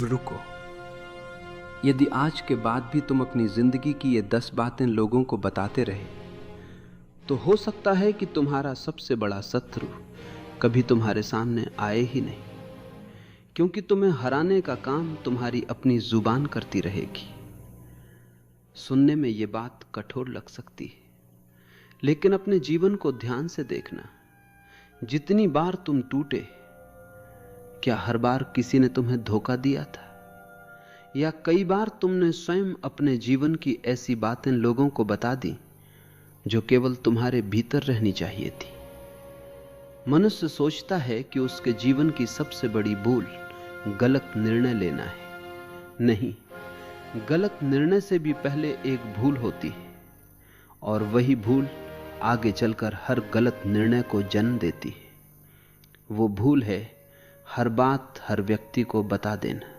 रुको। यदि आज के बाद भी तुम अपनी जिंदगी की ये 10 बातें लोगों को बताते रहे तो हो सकता है कि तुम्हारा सबसे बड़ा शत्रु कभी तुम्हारे सामने आए ही नहीं, क्योंकि तुम्हें हराने का काम तुम्हारी अपनी जुबान करती रहेगी। सुनने में ये बात कठोर लग सकती है, लेकिन अपने जीवन को ध्यान से देखना। जितनी बार तुम टूटे, क्या हर बार किसी ने तुम्हें धोखा दिया था? या कई बार तुमने स्वयं अपने जीवन की ऐसी बातें लोगों को बता दी जो केवल तुम्हारे भीतर रहनी चाहिए थी? मनुष्य सोचता है कि उसके जीवन की सबसे बड़ी भूल गलत निर्णय लेना है। नहीं, गलत निर्णय से भी पहले एक भूल होती है, और वही भूल आगे चलकर हर गलत निर्णय को जन्म देती है। वो भूल है हर बात हर व्यक्ति को बता देना।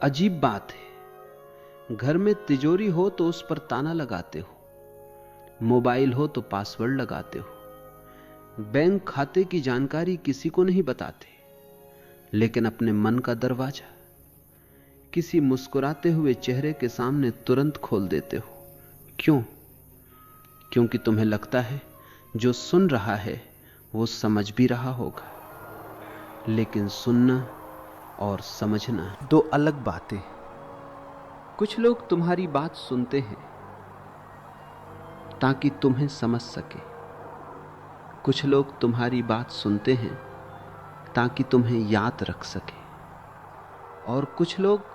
अजीब बात है, घर में तिजोरी हो तो उस पर ताला लगाते हो, मोबाइल हो तो पासवर्ड लगाते हो, बैंक खाते की जानकारी किसी को नहीं बताते, लेकिन अपने मन का दरवाजा किसी मुस्कुराते हुए चेहरे के सामने तुरंत खोल देते हो। क्यों? क्योंकि तुम्हें लगता है जो सुन रहा है वो समझ भी रहा होगा। लेकिन सुनना और समझना दो अलग बातें। कुछ लोग तुम्हारी बात सुनते हैं ताकि तुम्हें समझ सके, कुछ लोग तुम्हारी बात सुनते हैं ताकि तुम्हें याद रख सके, और कुछ लोग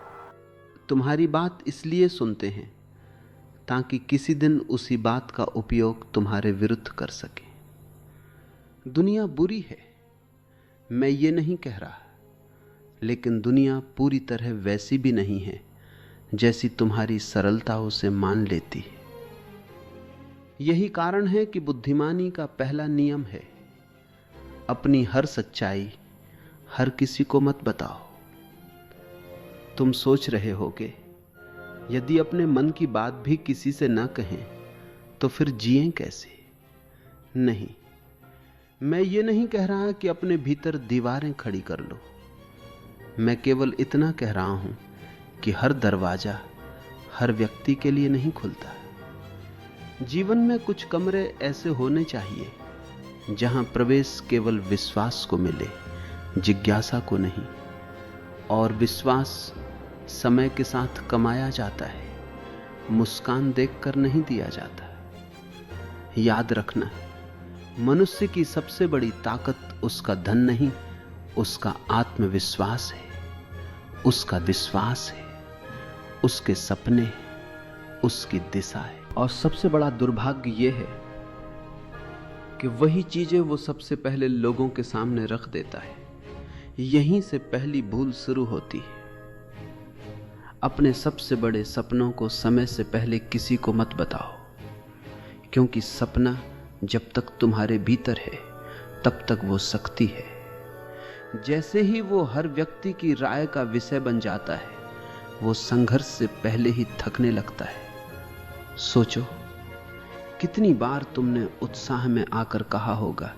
तुम्हारी बात इसलिए सुनते हैं ताकि किसी दिन उसी बात का उपयोग तुम्हारे विरुद्ध कर सके। दुनिया बुरी है, मैं ये नहीं कह रहा, लेकिन दुनिया पूरी तरह वैसी भी नहीं है जैसी तुम्हारी सरलता उसे मान लेती है। यही कारण है कि बुद्धिमानी का पहला नियम है, अपनी हर सच्चाई हर किसी को मत बताओ। तुम सोच रहे होगे, यदि अपने मन की बात भी किसी से ना कहें तो फिर जिएं कैसे? नहीं, मैं ये नहीं कह रहा कि अपने भीतर दीवारें खड़ी कर लो। मैं केवल इतना कह रहा हूं कि हर दरवाजा हर व्यक्ति के लिए नहीं खुलता। जीवन में कुछ कमरे ऐसे होने चाहिए जहां प्रवेश केवल विश्वास को मिले, जिज्ञासा को नहीं। और विश्वास समय के साथ कमाया जाता है, मुस्कान देखकर नहीं दिया जाता। याद रखना, मनुष्य की सबसे बड़ी ताकत उसका धन नहीं, उसका आत्मविश्वास है, उसका विश्वास है, उसके सपने, उसकी दिशा है। और सबसे बड़ा दुर्भाग्य यह है कि वही चीजें वो सबसे पहले लोगों के सामने रख देता है। यहीं से पहली भूल शुरू होती है। अपने सबसे बड़े सपनों को समय से पहले किसी को मत बताओ, क्योंकि सपना जब तक तुम्हारे भीतर है तब तक वो शक्ति है। जैसे ही वो हर व्यक्ति की राय का विषय बन जाता है, वो संघर्ष से पहले ही थकने लगता है। सोचो, कितनी बार तुमने उत्साह में आकर कहा होगा,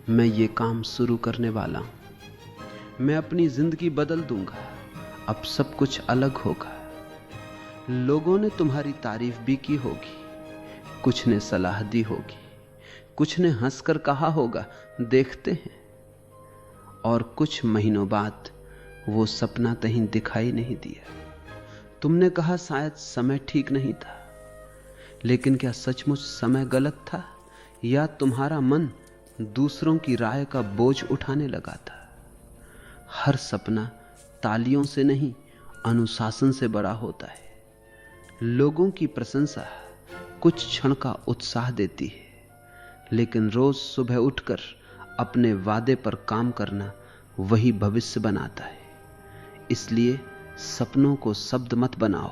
मैं ये काम शुरू करने वाला हूं, मैं अपनी जिंदगी बदल दूंगा, अब सब कुछ अलग होगा। लोगों ने तुम्हारी तारीफ भी की होगी, कुछ ने सलाह दी होगी, कुछ ने हंसकर कहा होगा, देखते हैं। और कुछ महीनों बाद वो सपना कहीं दिखाई नहीं दिया। तुमने कहा शायद समय ठीक नहीं था, लेकिन क्या सचमुच समय गलत था, या तुम्हारा मन दूसरों की राय का बोझ उठाने लगा था? हर सपना तालियों से नहीं, अनुशासन से बड़ा होता है। लोगों की प्रशंसा कुछ क्षण का उत्साह देती है, लेकिन रोज सुबह उठकर अपने वादे पर काम करना वही भविष्य बनाता है। इसलिए सपनों को शब्द मत बनाओ,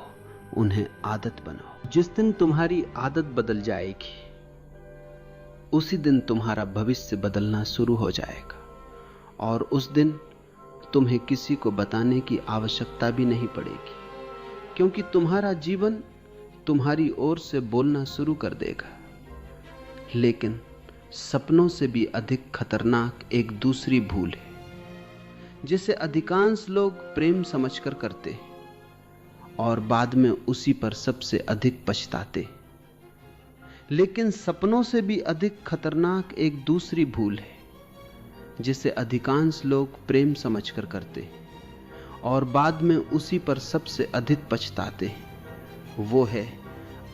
उन्हें आदत बनाओ। जिस दिन तुम्हारी आदत बदल जाएगी, उसी दिन तुम्हारा भविष्य बदलना शुरू हो जाएगा, और उस दिन तुम्हें किसी को बताने की आवश्यकता भी नहीं पड़ेगी, क्योंकि तुम्हारा जीवन तुम्हारी ओर से बोलना शुरू कर देगा। लेकिन सपनों से भी अधिक खतरनाक एक दूसरी भूल है, जिसे अधिकांश लोग प्रेम समझकर करते और बाद में उसी पर सबसे अधिक पछताते। लेकिन सपनों से भी अधिक खतरनाक एक दूसरी भूल है जिसे अधिकांश लोग प्रेम समझकर करते और बाद में उसी पर सबसे अधिक पछताते। वो है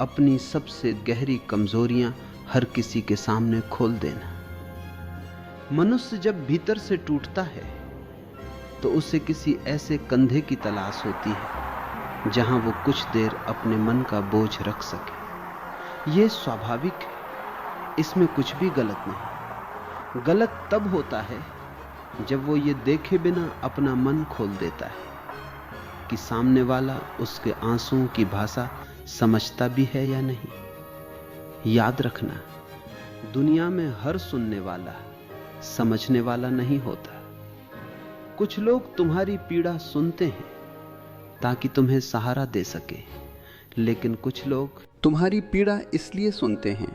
अपनी सबसे गहरी कमजोरियां हर किसी के सामने खोल देना। मनुष्य जब भीतर से टूटता है तो उसे किसी ऐसे कंधे की तलाश होती है जहां वो कुछ देर अपने मन का बोझ रख सके। यह स्वाभाविक है, इसमें कुछ भी गलत नहीं। गलत तब होता है जब वो ये देखे बिना अपना मन खोल देता है कि सामने वाला उसके आंसुओं की भाषा समझता भी है या नहीं। याद रखना, दुनिया में हर सुनने वाला समझने वाला नहीं होता। कुछ लोग तुम्हारी पीड़ा सुनते हैं ताकि तुम्हें सहारा दे सके, लेकिन कुछ लोग तुम्हारी पीड़ा इसलिए सुनते हैं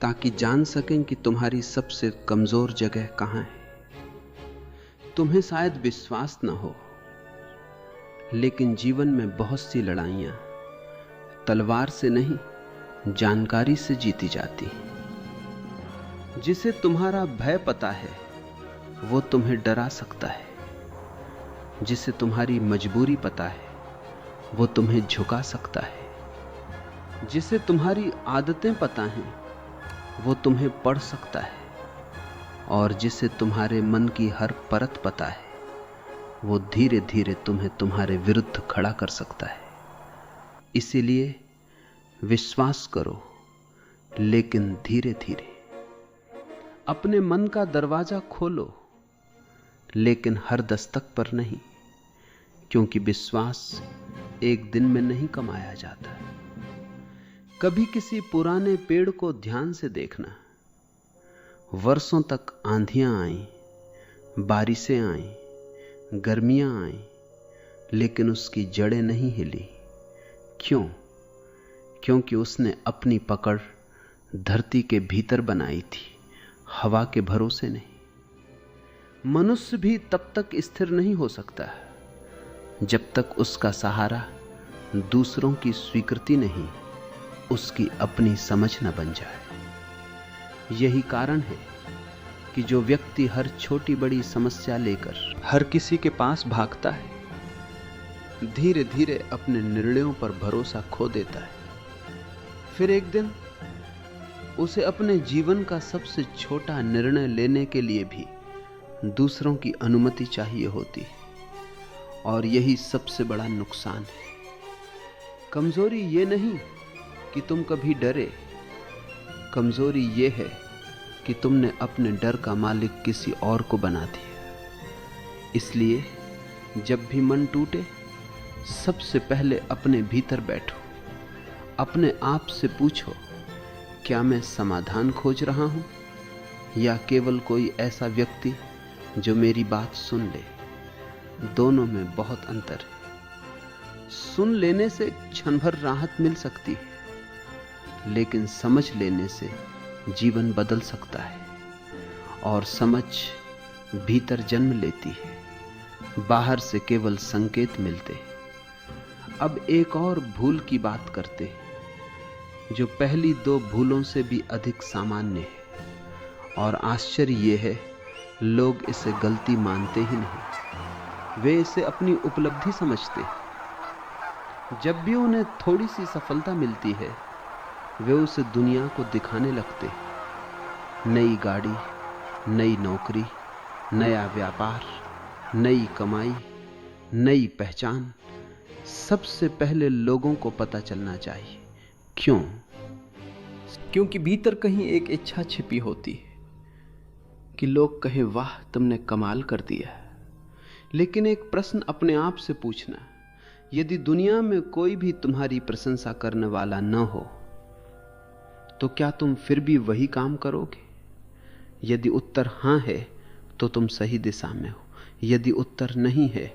ताकि जान सकें कि तुम्हारी सबसे कमजोर जगह कहां है। तुम्हें शायद विश्वास न हो, लेकिन जीवन में बहुत सी लड़ाइयां तलवार से नहीं जानकारी से जीती जाती। जिसे तुम्हारा भय पता है वो तुम्हें डरा सकता है, जिसे तुम्हारी मजबूरी पता है वो तुम्हें झुका सकता है, जिसे तुम्हारी आदतें पता हैं वो तुम्हें पढ़ सकता है, और जिसे तुम्हारे मन की हर परत पता है वो धीरे धीरे तुम्हें तुम्हारे विरुद्ध खड़ा कर सकता है। इसीलिए विश्वास करो, लेकिन धीरे धीरे। अपने मन का दरवाजा खोलो, लेकिन हर दस्तक पर नहीं, क्योंकि विश्वास एक दिन में नहीं कमाया जाता। कभी किसी पुराने पेड़ को ध्यान से देखना। वर्षों तक आंधियां आईं, बारिशें आईं, गर्मियां आईं, लेकिन उसकी जड़ें नहीं हिली। क्यों? क्योंकि उसने अपनी पकड़ धरती के भीतर बनाई थी, हवा के भरोसे नहीं। मनुष्य भी तब तक स्थिर नहीं हो सकता जब तक उसका सहारा दूसरों की स्वीकृति नहीं, उसकी अपनी समझ न बन जाए। यही कारण है कि जो व्यक्ति हर छोटी बड़ी समस्या लेकर हर किसी के पास भागता है, धीरे धीरे अपने निर्णयों पर भरोसा खो देता है। फिर एक दिन उसे अपने जीवन का सबसे छोटा निर्णय लेने के लिए भी दूसरों की अनुमति चाहिए होती है, और यही सबसे बड़ा नुकसान है। कमजोरी ये नहीं कि तुम कभी डरे, कमजोरी ये है कि तुमने अपने डर का मालिक किसी और को बना दिया। इसलिए जब भी मन टूटे, सबसे पहले अपने भीतर बैठो, अपने आप से पूछो, क्या मैं समाधान खोज रहा हूं या केवल कोई ऐसा व्यक्ति जो मेरी बात सुन ले? दोनों में बहुत अंतर है। सुन लेने से क्षण भर राहत मिल सकती है, लेकिन समझ लेने से जीवन बदल सकता है। और समझ भीतर जन्म लेती है, बाहर से केवल संकेत मिलते। अब एक और भूल की बात करते हैं जो पहली दो भूलों से भी अधिक सामान्य है, और आश्चर्य यह है लोग इसे गलती मानते ही नहीं, वे इसे अपनी उपलब्धि समझते हैं। जब भी उन्हें थोड़ी सी सफलता मिलती है, वे उसे दुनिया को दिखाने लगते। नई गाड़ी, नई नौकरी, नया व्यापार, नई कमाई, नई पहचान, सबसे पहले लोगों को पता चलना चाहिए। क्यों? क्योंकि भीतर कहीं एक इच्छा छिपी होती है कि लोग कहें, वाह तुमने कमाल कर दिया। लेकिन एक प्रश्न अपने आप से पूछना, यदि दुनिया में कोई भी तुम्हारी प्रशंसा करने वाला न हो तो क्या तुम फिर भी वही काम करोगे? यदि उत्तर हां है तो तुम सही दिशा में हो, यदि उत्तर नहीं है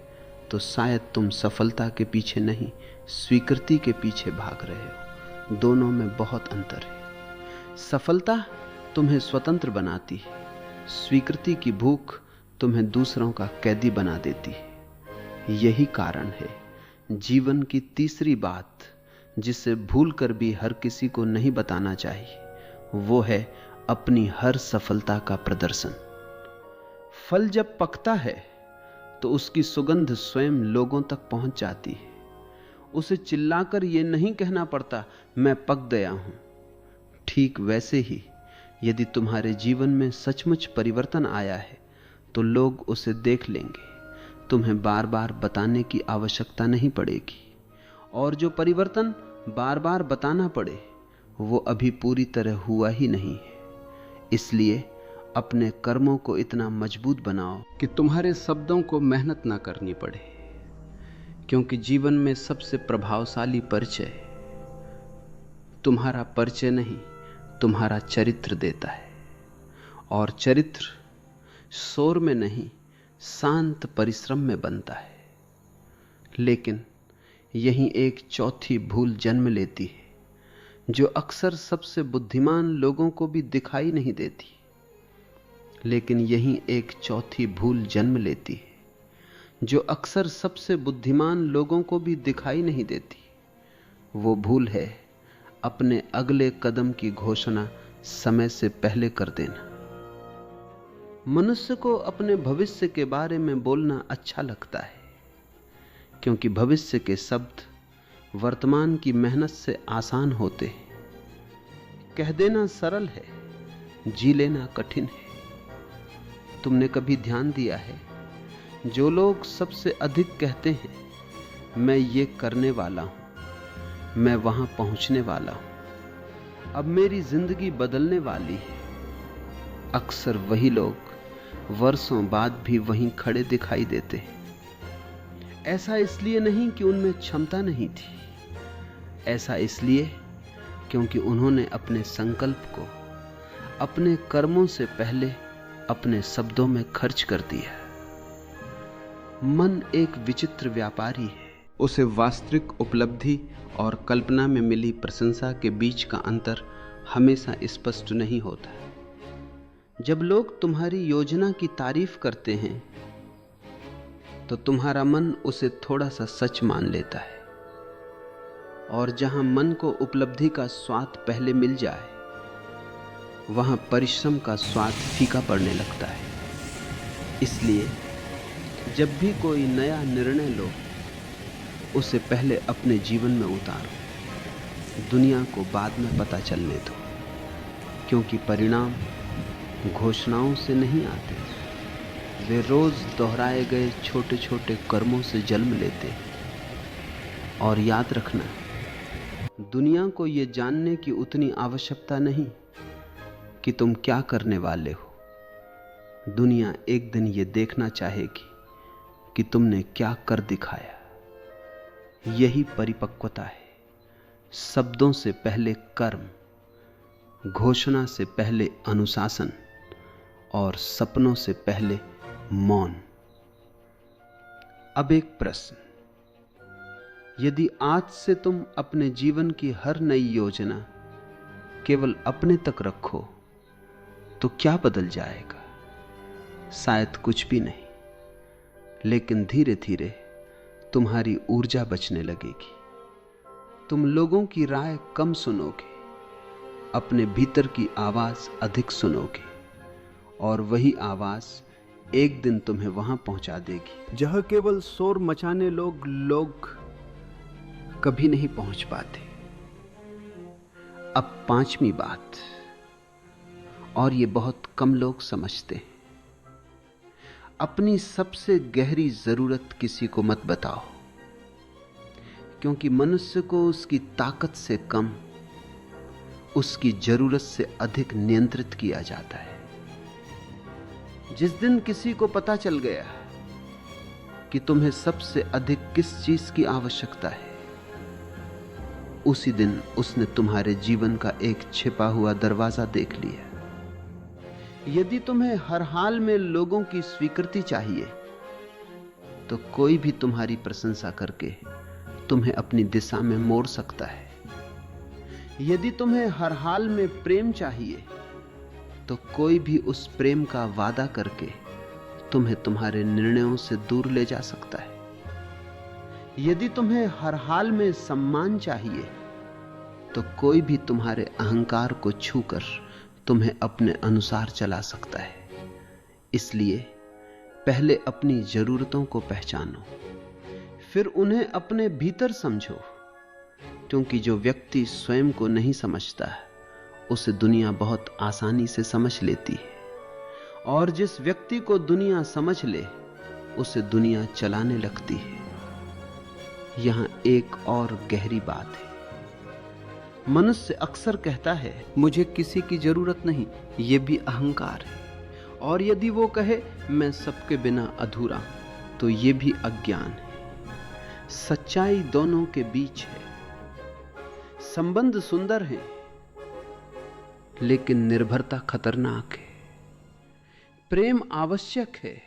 तो शायद तुम सफलता के पीछे नहीं, स्वीकृति के पीछे भाग रहे हो। दोनों में बहुत अंतर है। सफलता तुम्हें स्वतंत्र बनाती है, स्वीकृति की भूख तुम्हें दूसरों का कैदी बना देती है। यही कारण है जीवन की तीसरी बात जिसे भूलकर भी हर किसी को नहीं बताना चाहिए, वो है अपनी हर सफलता का प्रदर्शन। फल जब पकता है तो उसकी सुगंध स्वयं लोगों तक पहुंच जाती है। उसे चिल्लाकर यह नहीं कहना पड़ता मैं पक गया हूं। ठीक वैसे ही यदि तुम्हारे जीवन में सचमुच परिवर्तन आया है तो लोग उसे देख लेंगे। तुम्हें बार बार बताने की आवश्यकता नहीं पड़ेगी, और जो परिवर्तन बार बार बताना पड़े वो अभी पूरी तरह हुआ ही नहीं है। इसलिए अपने कर्मों को इतना मजबूत बनाओ कि तुम्हारे शब्दों को मेहनत ना करनी पड़े, क्योंकि जीवन में सबसे प्रभावशाली परिचय तुम्हारा परिचय नहीं, तुम्हारा चरित्र देता है। और चरित्र शोर में नहीं, शांत परिश्रम में बनता है। लेकिन यहीं एक चौथी भूल जन्म लेती है, जो अक्सर सबसे बुद्धिमान लोगों को भी दिखाई नहीं देती। लेकिन यहीं एक चौथी भूल जन्म लेती है, जो अक्सर सबसे बुद्धिमान लोगों को भी दिखाई नहीं देती। वो भूल है अपने अगले कदम की घोषणा समय से पहले कर देना। मनुष्य को अपने भविष्य के बारे में बोलना अच्छा लगता है, क्योंकि भविष्य के शब्द वर्तमान की मेहनत से आसान होते हैं। कह देना सरल है, जी लेना कठिन है। तुमने कभी ध्यान दिया है, जो लोग सबसे अधिक कहते हैं मैं ये करने वाला हूं, मैं वहां पहुंचने वाला हूं, अब मेरी जिंदगी बदलने वाली है, अक्सर वही लोग वर्षों बाद भी वहीं खड़े दिखाई देते हैं। ऐसा इसलिए नहीं कि उनमें क्षमता नहीं थी, ऐसा इसलिए क्योंकि उन्होंने अपने संकल्प को अपने कर्मों से पहले अपने शब्दों में खर्च कर दिया। मन एक विचित्र व्यापारी है। उसे वास्तविक उपलब्धि और कल्पना में मिली प्रशंसा के बीच का अंतर हमेशा स्पष्ट नहीं होता। जब लोग तुम्हारी योजना की तारीफ करते हैं तो तुम्हारा मन उसे थोड़ा सा सच मान लेता है, और जहां मन को उपलब्धि का स्वाद पहले मिल जाए वहां परिश्रम का स्वाद फीका पड़ने लगता है। इसलिए जब भी कोई नया निर्णय लो, उसे पहले अपने जीवन में उतारो, दुनिया को बाद में पता चलने दो, क्योंकि परिणाम घोषणाओं से नहीं आते, वे रोज दोहराए गए छोटे छोटे कर्मों से जन्म लेते हैं। और याद रखना, दुनिया को यह जानने की उतनी आवश्यकता नहीं कि तुम क्या करने वाले हो। दुनिया एक दिन यह देखना चाहेगी कि तुमने क्या कर दिखाया। यही परिपक्वता है। शब्दों से पहले कर्म, घोषणा से पहले अनुशासन, और सपनों से पहले मौन। अब एक प्रश्न, यदि आज से तुम अपने जीवन की हर नई योजना केवल अपने तक रखो तो क्या बदल जाएगा? शायद कुछ भी नहीं, लेकिन धीरे धीरे तुम्हारी ऊर्जा बचने लगेगी। तुम लोगों की राय कम सुनोगे, अपने भीतर की आवाज अधिक सुनोगे, और वही आवाज एक दिन तुम्हें वहां पहुंचा देगी जहां केवल शोर मचाने लोग कभी नहीं पहुंच पाते। अब पांचवी बात, और ये बहुत कम लोग समझते हैं, अपनी सबसे गहरी जरूरत किसी को मत बताओ, क्योंकि मनुष्य को उसकी ताकत से कम उसकी जरूरत से अधिक नियंत्रित किया जाता है। जिस दिन किसी को पता चल गया कि तुम्हें सबसे अधिक किस चीज की आवश्यकता है, उसी दिन उसने तुम्हारे जीवन का एक छिपा हुआ दरवाजा देख लिया। यदि तुम्हें हर हाल में लोगों की स्वीकृति चाहिए, तो कोई भी तुम्हारी प्रशंसा करके तुम्हें अपनी दिशा में मोड़ सकता है। यदि तुम्हें हर हाल में प्रेम चाहिए, तो कोई भी उस प्रेम का वादा करके तुम्हें तुम्हारे निर्णयों से दूर ले जा सकता है। यदि तुम्हें हर हाल में सम्मान चाहिए तो कोई भी तुम्हारे अहंकार को छूकर तुम्हें अपने अनुसार चला सकता है। इसलिए पहले अपनी जरूरतों को पहचानो, फिर उन्हें अपने भीतर समझो, क्योंकि जो व्यक्ति स्वयं को नहीं समझता है उसे दुनिया बहुत आसानी से समझ लेती है, और जिस व्यक्ति को दुनिया समझ ले उसे दुनिया चलाने लगती है। यहां एक और गहरी बात है। मनुष्य अक्सर कहता है मुझे किसी की जरूरत नहीं, यह भी अहंकार है। और यदि वो कहे मैं सबके बिना अधूरा हूं तो यह भी अज्ञान है। सच्चाई दोनों के बीच है। संबंध सुंदर है लेकिन निर्भरता खतरनाक है। प्रेम आवश्यक है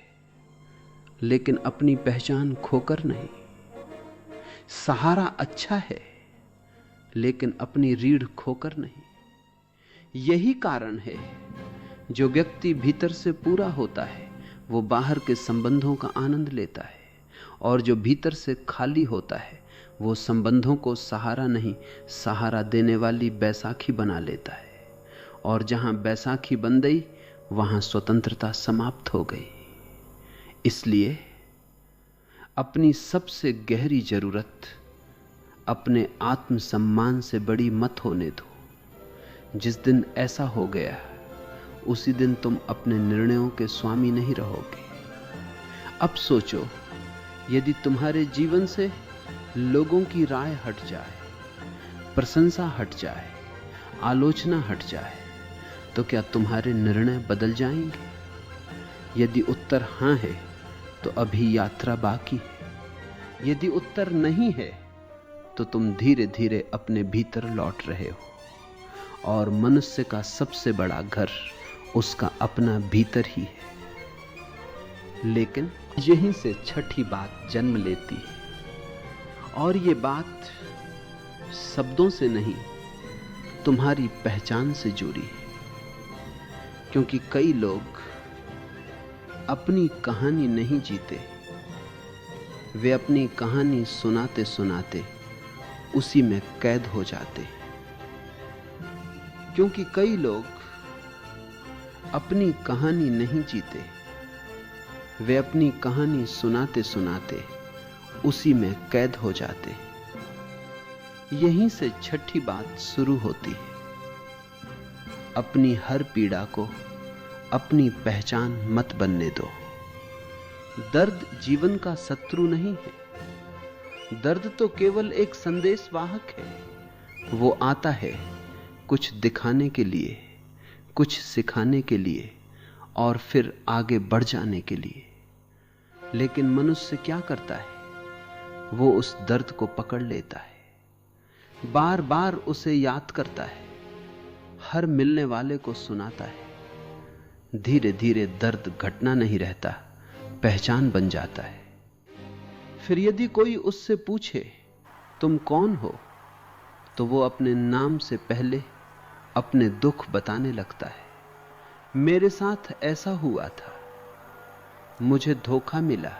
लेकिन अपनी पहचान खोकर नहीं। सहारा अच्छा है लेकिन अपनी रीढ़ खोकर नहीं। यही कारण है जो व्यक्ति भीतर से पूरा होता है वो बाहर के संबंधों का आनंद लेता है, और जो भीतर से खाली होता है वो संबंधों को सहारा नहीं, सहारा देने वाली बैसाखी बना लेता है। और जहां बैसाखी बन गई वहां स्वतंत्रता समाप्त हो गई। इसलिए अपनी सबसे गहरी जरूरत अपने आत्मसम्मान से बड़ी मत होने दो। जिस दिन ऐसा हो गया उसी दिन तुम अपने निर्णयों के स्वामी नहीं रहोगे। अब सोचो, यदि तुम्हारे जीवन से लोगों की राय हट जाए, प्रशंसा हट जाए, आलोचना हट जाए, तो क्या तुम्हारे निर्णय बदल जाएंगे? यदि उत्तर हां है तो अभी यात्रा बाकी है। यदि उत्तर नहीं है तो तुम धीरे धीरे अपने भीतर लौट रहे हो, और मनुष्य का सबसे बड़ा घर उसका अपना भीतर ही है। लेकिन यहीं से छठी बात जन्म लेती है, और ये बात शब्दों से नहीं तुम्हारी पहचान से जुड़ी है। क्योंकि कई लोग अपनी कहानी नहीं जीते, वे अपनी कहानी सुनाते सुनाते उसी में कैद हो जाते। क्योंकि कई लोग अपनी कहानी नहीं जीते, वे अपनी कहानी सुनाते सुनाते उसी में कैद हो जाते। यहीं से छठी बात शुरू होती है। अपनी हर पीड़ा को अपनी पहचान मत बनने दो। दर्द जीवन का शत्रु नहीं है। दर्द तो केवल एक संदेशवाहक है। वो आता है कुछ दिखाने के लिए, कुछ सिखाने के लिए, और फिर आगे बढ़ जाने के लिए। लेकिन मनुष्य क्या करता है? वो उस दर्द को पकड़ लेता है, बार बार उसे याद करता है, हर मिलने वाले को सुनाता है। धीरे धीरे दर्द घटना नहीं रहता, पहचान बन जाता है। फिर यदि कोई उससे पूछे तुम कौन हो, तो वो अपने नाम से पहले अपने दुख बताने लगता है। मेरे साथ ऐसा हुआ था, मुझे धोखा मिला,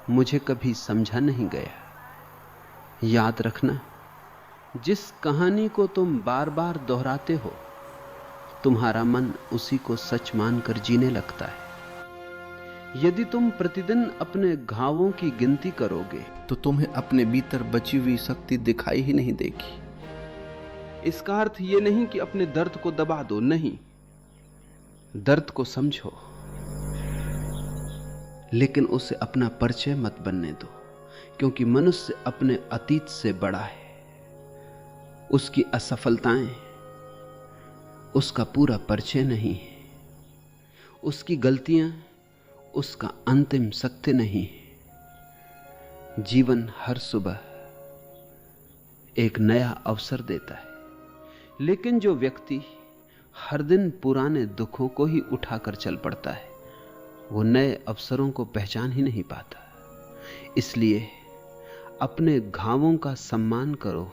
मुझे कभी समझा नहीं गया। याद रखना, जिस कहानी को तुम बार बार दोहराते हो, तुम्हारा मन उसी को सच मानकर जीने लगता है। यदि तुम प्रतिदिन अपने घावों की गिनती करोगे तो तुम्हें अपने भीतर बची हुई शक्ति दिखाई ही नहीं देगी। इसका अर्थ यह नहीं कि अपने दर्द को दबा दो, नहीं, दर्द को समझो, लेकिन उसे अपना परिचय मत बनने दो। क्योंकि मनुष्य अपने अतीत से बड़ा है। उसकी असफलताएं उसका पूरा परिचय नहीं है, उसकी गलतियां उसका अंतिम सत्य नहीं है। जीवन हर सुबह एक नया अवसर देता है, लेकिन जो व्यक्ति हर दिन पुराने दुखों को ही उठाकर चल पड़ता है, वो नए अवसरों को पहचान ही नहीं पाता। इसलिए अपने घावों का सम्मान करो,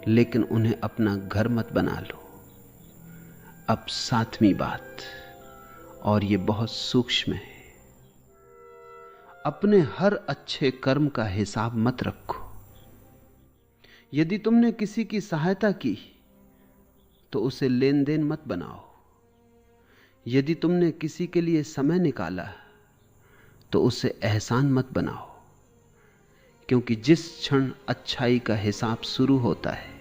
लेकिन उन्हें अपना घर मत बना लो। अब सातवीं बात, और ये बहुत सूक्ष्म है। अपने हर अच्छे कर्म का हिसाब मत रखो। यदि तुमने किसी की सहायता की तो उसे लेन देन मत बनाओ। यदि तुमने किसी के लिए समय निकाला तो उसे एहसान मत बनाओ, क्योंकि जिस क्षण अच्छाई का हिसाब शुरू होता है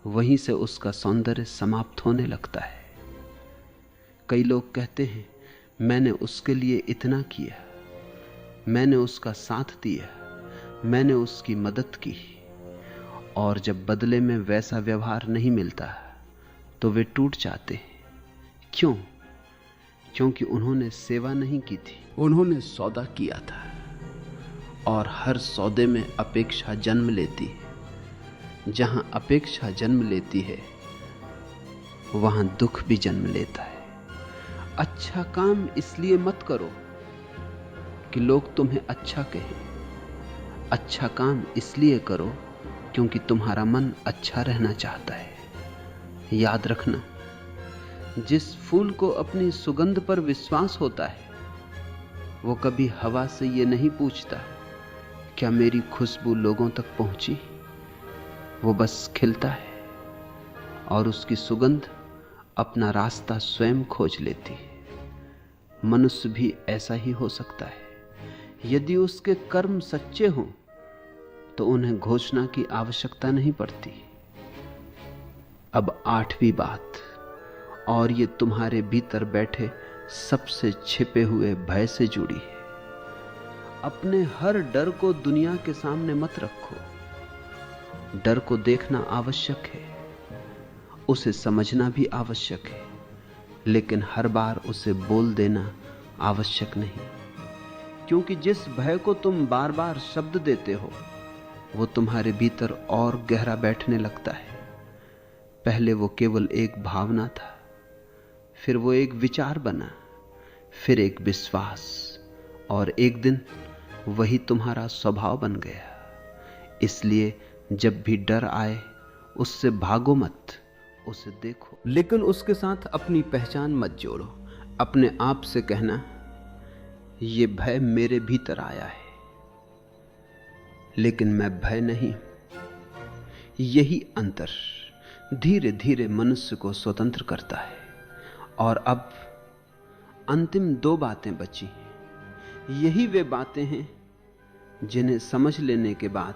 वहीं से उसका सौंदर्य समाप्त होने लगता है। कई लोग कहते हैं मैंने उसके लिए इतना किया, मैंने उसका साथ दिया, मैंने उसकी मदद की, और जब बदले में वैसा व्यवहार नहीं मिलता तो वे टूट जाते हैं। क्यों? क्योंकि उन्होंने सेवा नहीं की थी, उन्होंने सौदा किया था, और हर सौदे में अपेक्षा जन्म लेती है। जहां अपेक्षा जन्म लेती है वहां दुख भी जन्म लेता है। अच्छा काम इसलिए मत करो कि लोग तुम्हें अच्छा कहें। अच्छा काम इसलिए करो क्योंकि तुम्हारा मन अच्छा रहना चाहता है। याद रखना, जिस फूल को अपनी सुगंध पर विश्वास होता है वो कभी हवा से ये नहीं पूछता क्या मेरी खुशबू लोगों तक पहुंची। वो बस खिलता है और उसकी सुगंध अपना रास्ता स्वयं खोज लेती है। मनुष्य भी ऐसा ही हो सकता है। यदि उसके कर्म सच्चे हों तो उन्हें घोषणा की आवश्यकता नहीं पड़ती। अब 8वीं बात, और ये तुम्हारे भीतर बैठे सबसे छिपे हुए भय से जुड़ी है। अपने हर डर को दुनिया के सामने मत रखो। डर को देखना आवश्यक है, उसे समझना भी आवश्यक है, लेकिन हर बार उसे बोल देना आवश्यक नहीं, क्योंकि जिस भय को तुम बार बार शब्द देते हो वो तुम्हारे भीतर और गहरा बैठने लगता है। पहले वो केवल एक भावना था, फिर वो एक विचार बना, फिर एक विश्वास, और एक दिन वही तुम्हारा स्वभाव बन गया। इसलिए जब भी डर आए उससे भागो मत, उसे देखो, लेकिन उसके साथ अपनी पहचान मत जोड़ो। अपने आप से कहना ये भय मेरे भीतर आया है, लेकिन मैं भय नहीं। यही अंतर धीरे धीरे मनुष्य को स्वतंत्र करता है। और अब अंतिम 2 बातें बची। यही वे बातें हैं जिन्हें समझ लेने के बाद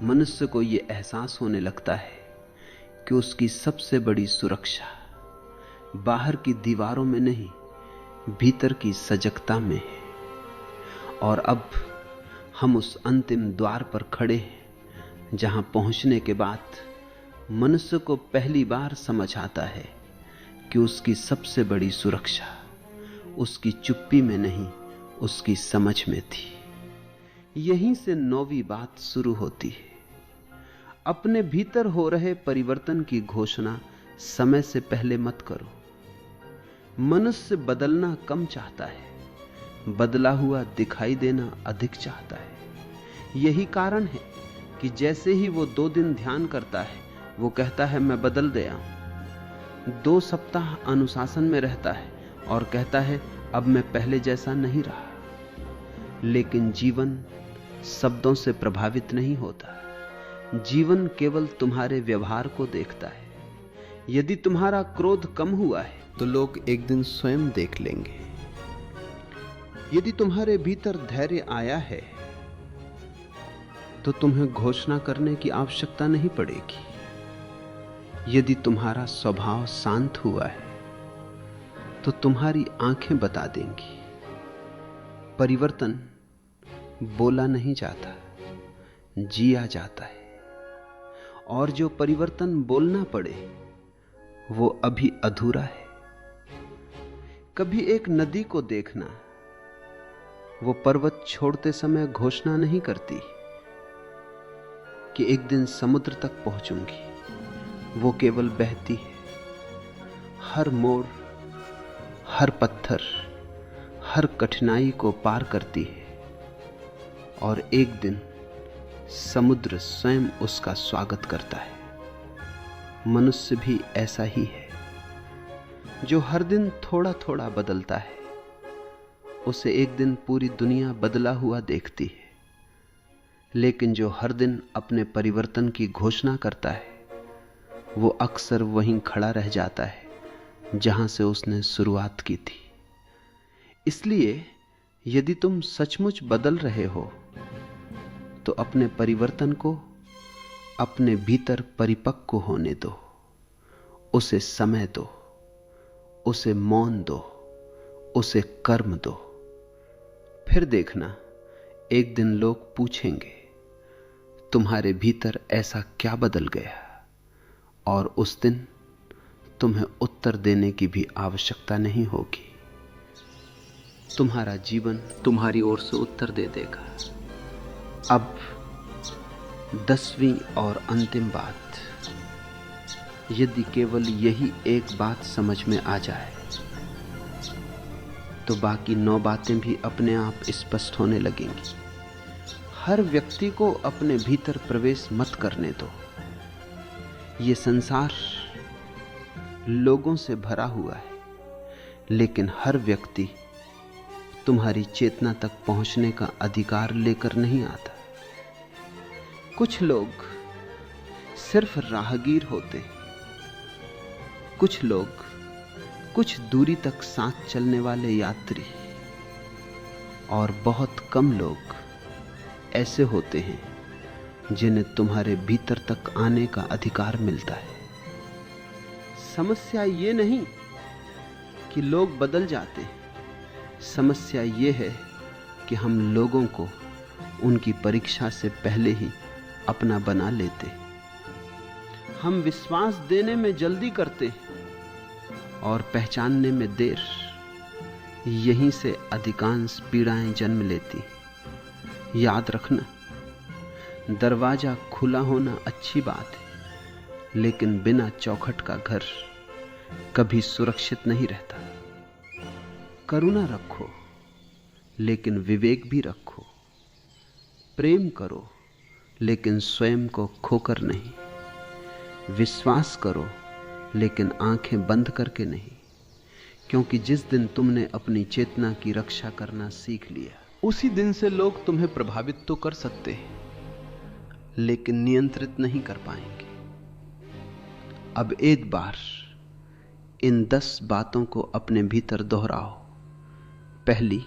मनुष्य को यह एहसास होने लगता है कि उसकी सबसे बड़ी सुरक्षा बाहर की दीवारों में नहीं, भीतर की सजगता में है। और अब हम उस अंतिम द्वार पर खड़े हैं जहां पहुंचने के बाद मनुष्य को पहली बार समझ आता है कि उसकी सबसे बड़ी सुरक्षा उसकी चुप्पी में नहीं, उसकी समझ में थी। यहीं से 9वीं बात शुरू होती है। अपने भीतर हो रहे परिवर्तन की घोषणा समय से पहले मत करो। मनुष्य बदलना कम चाहता है, बदला हुआ दिखाई देना अधिक चाहता है। यही कारण है कि जैसे ही वो 2 दिन ध्यान करता है वो कहता है मैं बदल गया। 2 सप्ताह अनुशासन में रहता है और कहता है अब मैं पहले जैसा नहीं रहा। लेकिन जीवन शब्दों से प्रभावित नहीं होता। जीवन केवल तुम्हारे व्यवहार को देखता है। यदि तुम्हारा क्रोध कम हुआ है तो लोग एक दिन स्वयं देख लेंगे। यदि तुम्हारे भीतर धैर्य आया है तो तुम्हें घोषणा करने की आवश्यकता नहीं पड़ेगी। यदि तुम्हारा स्वभाव शांत हुआ है तो तुम्हारी आंखें बता देंगी। परिवर्तन बोला नहीं जाता, जिया जाता है। और जो परिवर्तन बोलना पड़े वो अभी अधूरा है। कभी एक नदी को देखना, वो पर्वत छोड़ते समय घोषणा नहीं करती कि एक दिन समुद्र तक पहुंचूंगी। वो केवल बहती है। हर मोड़, हर पत्थर, हर कठिनाई को पार करती है, और एक दिन समुद्र स्वयं उसका स्वागत करता है। मनुष्य भी ऐसा ही है, जो हर दिन थोड़ा थोड़ा बदलता है उसे एक दिन पूरी दुनिया बदला हुआ देखती है, लेकिन जो हर दिन अपने परिवर्तन की घोषणा करता है वो अक्सर वहीं खड़ा रह जाता है जहां से उसने शुरुआत की थी। इसलिए यदि तुम सचमुच बदल रहे हो तो अपने परिवर्तन को अपने भीतर परिपक्व होने दो, उसे समय दो, उसे मौन दो, उसे कर्म दो। फिर देखना, एक दिन लोग पूछेंगे तुम्हारे भीतर ऐसा क्या बदल गया, और उस दिन तुम्हें उत्तर देने की भी आवश्यकता नहीं होगी। तुम्हारा जीवन तुम्हारी ओर से उत्तर दे देगा। अब 10वीं और अंतिम बात, यदि केवल यही एक बात समझ में आ जाए तो बाकी 9 बातें भी अपने आप स्पष्ट होने लगेंगी। हर व्यक्ति को अपने भीतर प्रवेश मत करने दो। ये संसार लोगों से भरा हुआ है, लेकिन हर व्यक्ति तुम्हारी चेतना तक पहुंचने का अधिकार लेकर नहीं आता। कुछ लोग सिर्फ राहगीर होते हैं, कुछ लोग कुछ दूरी तक साथ चलने वाले यात्री, और बहुत कम लोग ऐसे होते हैं जिन्हें तुम्हारे भीतर तक आने का अधिकार मिलता है। समस्या ये नहीं कि लोग बदल जाते हैं, समस्या ये है कि हम लोगों को उनकी परीक्षा से पहले ही अपना बना लेते। हम विश्वास देने में जल्दी करते और पहचानने में देर। यहीं से अधिकांश पीड़ाएं जन्म लेती। याद रखना, दरवाजा खुला होना अच्छी बात है, लेकिन बिना चौखट का घर कभी सुरक्षित नहीं रहता। करुणा रखो, लेकिन विवेक भी रखो। प्रेम करो, लेकिन स्वयं को खोकर नहीं। विश्वास करो, लेकिन आंखें बंद करके नहीं, क्योंकि जिस दिन तुमने अपनी चेतना की रक्षा करना सीख लिया, उसी दिन से लोग तुम्हें प्रभावित तो कर सकते हैं, लेकिन नियंत्रित नहीं कर पाएंगे। अब एक बार इन 10 बातों को अपने भीतर दोहराओ। पहली,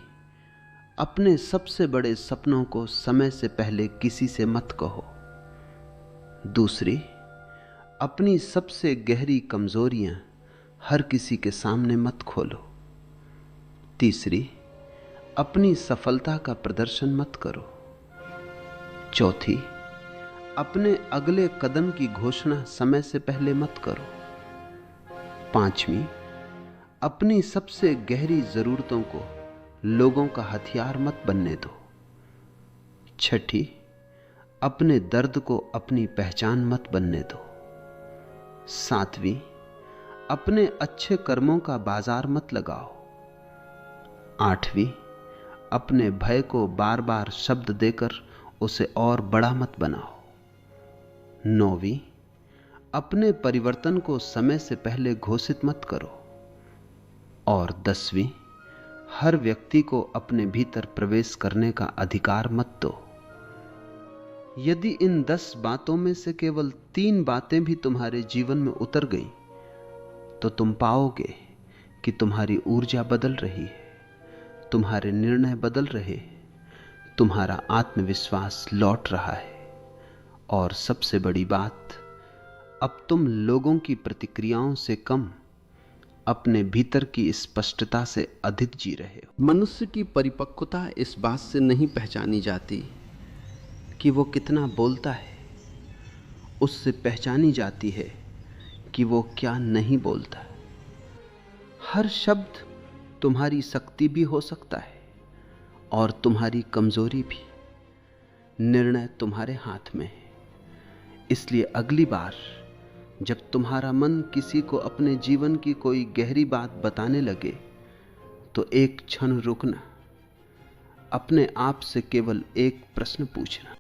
अपने सबसे बड़े सपनों को समय से पहले किसी से मत कहो। दूसरी, अपनी सबसे गहरी कमजोरियां हर किसी के सामने मत खोलो। तीसरी, अपनी सफलता का प्रदर्शन मत करो। चौथी, अपने अगले कदम की घोषणा समय से पहले मत करो। पांचवी, अपनी सबसे गहरी जरूरतों को लोगों का हथियार मत बनने दो। छठी, अपने दर्द को अपनी पहचान मत बनने दो। सातवीं, अपने अच्छे कर्मों का बाजार मत लगाओ। आठवीं, अपने भय को बार बार शब्द देकर उसे और बड़ा मत बनाओ। नौवीं, अपने परिवर्तन को समय से पहले घोषित मत करो। और 10वीं, हर व्यक्ति को अपने भीतर प्रवेश करने का अधिकार मत दो। यदि इन 10 बातों में से केवल 3 बातें भी तुम्हारे जीवन में उतर गई तो तुम पाओगे कि तुम्हारी ऊर्जा बदल रही है, तुम्हारे निर्णय बदल रहे, तुम्हारा आत्मविश्वास लौट रहा है, और सबसे बड़ी बात, अब तुम लोगों की प्रतिक्रियाओं से कम अपने भीतर की स्पष्टता से अधिक जी रहे हो। मनुष्य की परिपक्वता इस बात से नहीं पहचानी जाती कि वो कितना बोलता है, उससे पहचानी जाती है कि वो क्या नहीं बोलता। हर शब्द तुम्हारी शक्ति भी हो सकता है और तुम्हारी कमजोरी भी। निर्णय तुम्हारे हाथ में है। इसलिए अगली बार जब तुम्हारा मन किसी को अपने जीवन की कोई गहरी बात बताने लगे तो एक क्षण रुकना, अपने आप से केवल एक प्रश्न पूछना,